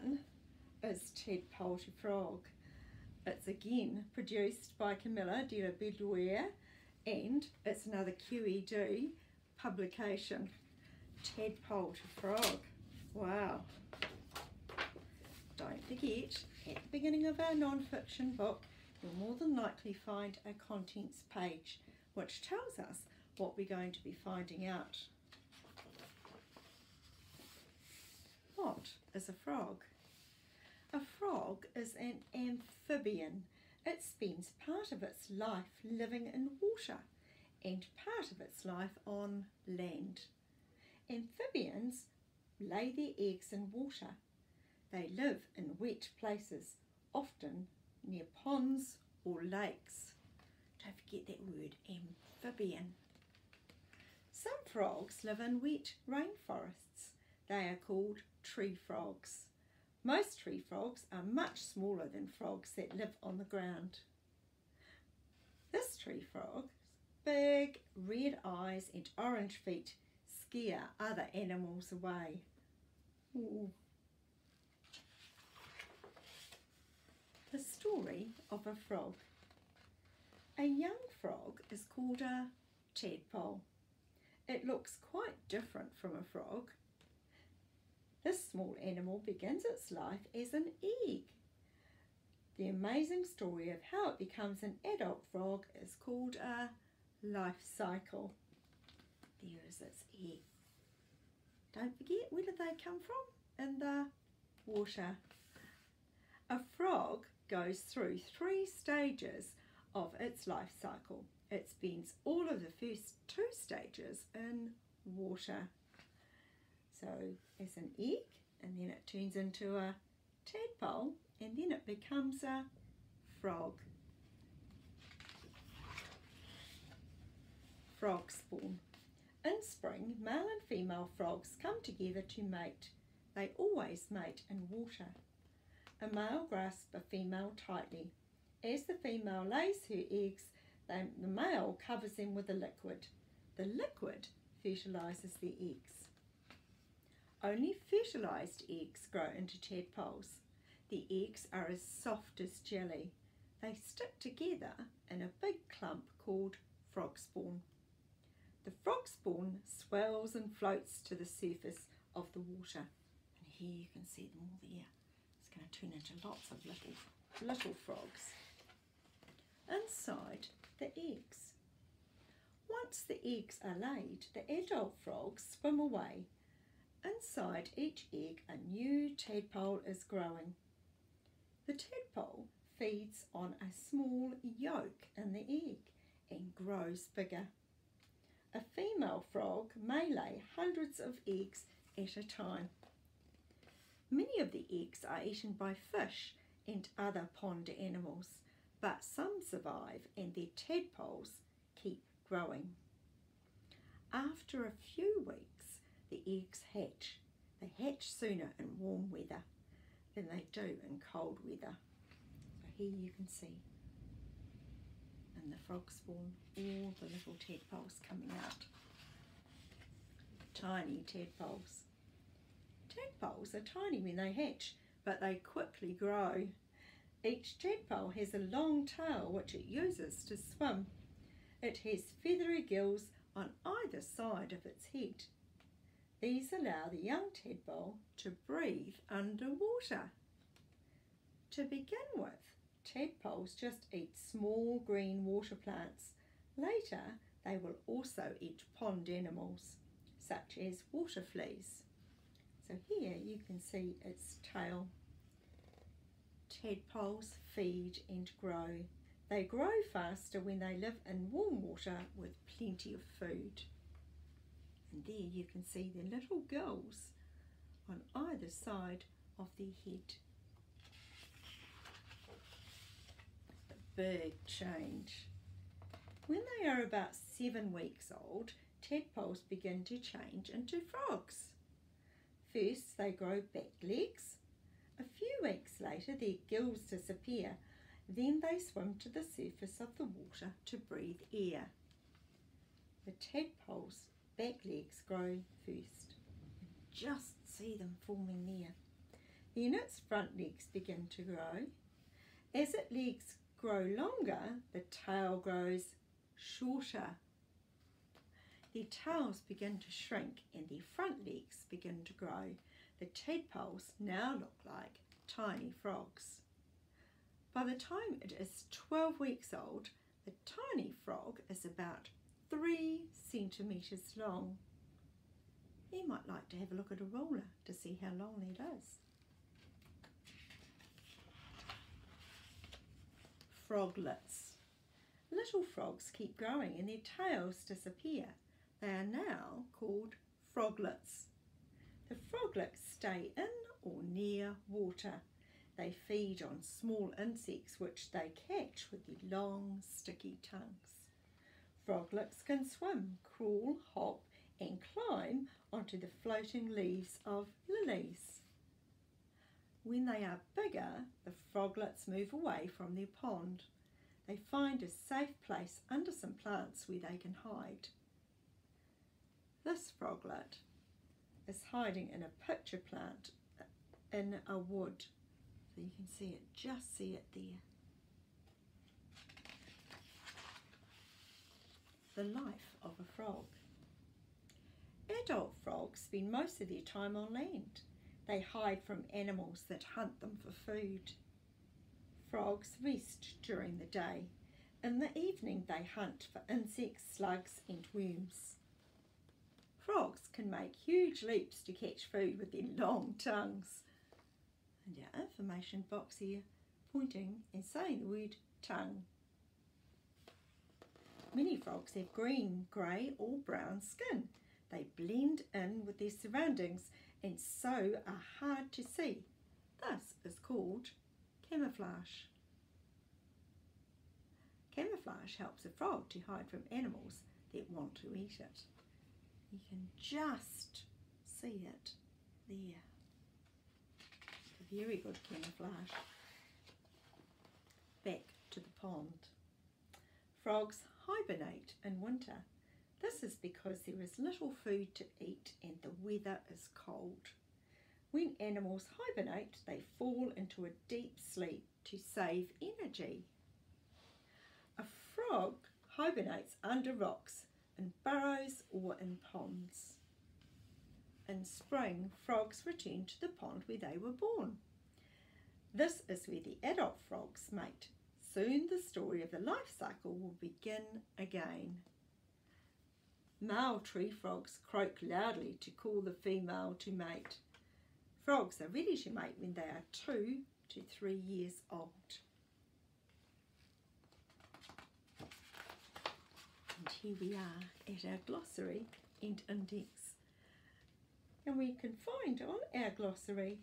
one is Tadpole to Frog. It's again produced by Camilla de la Bedouire, and it's another QED publication. Tadpole to Frog. Wow. Don't forget, at the beginning of our non-fiction book, you'll more than likely find a contents page which tells us what we're going to be finding out. What is a frog? A frog is an amphibian. It spends part of its life living in water and part of its life on land. Amphibians lay their eggs in water. They live in wet places, often near ponds or lakes. Don't forget that word, amphibian. Some frogs live in wet rainforests. They are called tree frogs. Most tree frogs are much smaller than frogs that live on the ground. This tree frog's big red eyes and orange feet scare other animals away. Ooh. The story of a frog. A young frog is called a tadpole. It looks quite different from a frog. This small animal begins its life as an egg. The amazing story of how it becomes an adult frog is called a life cycle. There is its egg. Don't forget, where did they come from? In the water. A frog goes through 3 stages of its life cycle. It spends all of the first 2 stages in water. So as an egg, and then it turns into a tadpole, and then it becomes a frog. Frog spawn. In spring, male and female frogs come together to mate. They always mate in water. A male grasps a female tightly. As the female lays her eggs, the male covers them with a liquid. The liquid fertilises the eggs. Only fertilised eggs grow into tadpoles. The eggs are as soft as jelly. They stick together in a big clump called frog spawn. The frog spawn swells and floats to the surface of the water. And here you can see them all there. It's going to turn into lots of little frogs. Inside the eggs. Once the eggs are laid, the adult frogs swim away. Inside each egg, a new tadpole is growing. The tadpole feeds on a small yolk in the egg and grows bigger. A female frog may lay hundreds of eggs at a time. Many of the eggs are eaten by fish and other pond animals, but some survive and their tadpoles keep growing. After a few weeks, the eggs hatch. They hatch sooner in warm weather than they do in cold weather. So here you can see in the frog spawn all the little tadpoles coming out. Tiny tadpoles. Tadpoles are tiny when they hatch, but they quickly grow. Each tadpole has a long tail which it uses to swim. It has feathery gills on either side of its head. These allow the young tadpole to breathe underwater. To begin with, tadpoles just eat small green water plants. Later, they will also eat pond animals, such as water fleas. So here you can see its tail. Tadpoles feed and grow. They grow faster when they live in warm water with plenty of food. And there you can see the little gills on either side of their head. A big change. When they are about 7 weeks old, tadpoles begin to change into frogs. First they grow back legs. A few weeks later their gills disappear. Then they swim to the surface of the water to breathe air. The tadpoles' back legs grow first. Just see them forming there. Then its front legs begin to grow. As its legs grow longer, the tail grows shorter. Their tails begin to shrink and their front legs begin to grow. The tadpoles now look like tiny frogs. By the time it is 12 weeks old, the tiny frog is about 3 centimetres long. You might like to have a look at a ruler to see how long it is. Froglets. Little frogs keep growing and their tails disappear. They are now called froglets. The froglets stay in or near water. They feed on small insects which they catch with their long, sticky tongues. Froglets can swim, crawl, hop and climb onto the floating leaves of lilies. When they are bigger, the froglets move away from their pond. They find a safe place under some plants where they can hide. This froglet is hiding in a pitcher plant in a wood. So you can see it, just see it there. The life of a frog. Adult frogs spend most of their time on land. They hide from animals that hunt them for food. Frogs rest during the day. In the evening they hunt for insects, slugs and worms. Frogs can make huge leaps to catch food with their long tongues. And our information box here pointing and saying the word tongue. Many frogs have green, grey or brown skin. They blend in with their surroundings and so are hard to see. This is called camouflage. Camouflage helps a frog to hide from animals that want to eat it. You can just see it there. Very good camouflage. Back to the pond. Frogs hibernate in winter. This is because there is little food to eat and the weather is cold. When animals hibernate, they fall into a deep sleep to save energy. A frog hibernates under rocks, in burrows or in ponds. In spring, frogs return to the pond where they were born. This is where the adult frogs mate. Soon the story of the life cycle will begin again. Male tree frogs croak loudly to call the female to mate. Frogs are ready to mate when they are 2 to 3 years old. And here we are at our glossary and index. And we can find on our glossary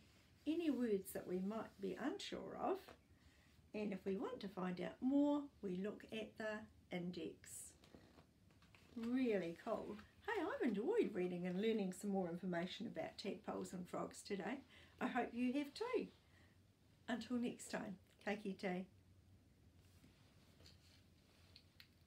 any words that we might be unsure of. And if we want to find out more, we look at the index. Really cool. Hey, I've enjoyed reading and learning some more information about tadpoles and frogs today. I hope you have too. Until next time, ka kite.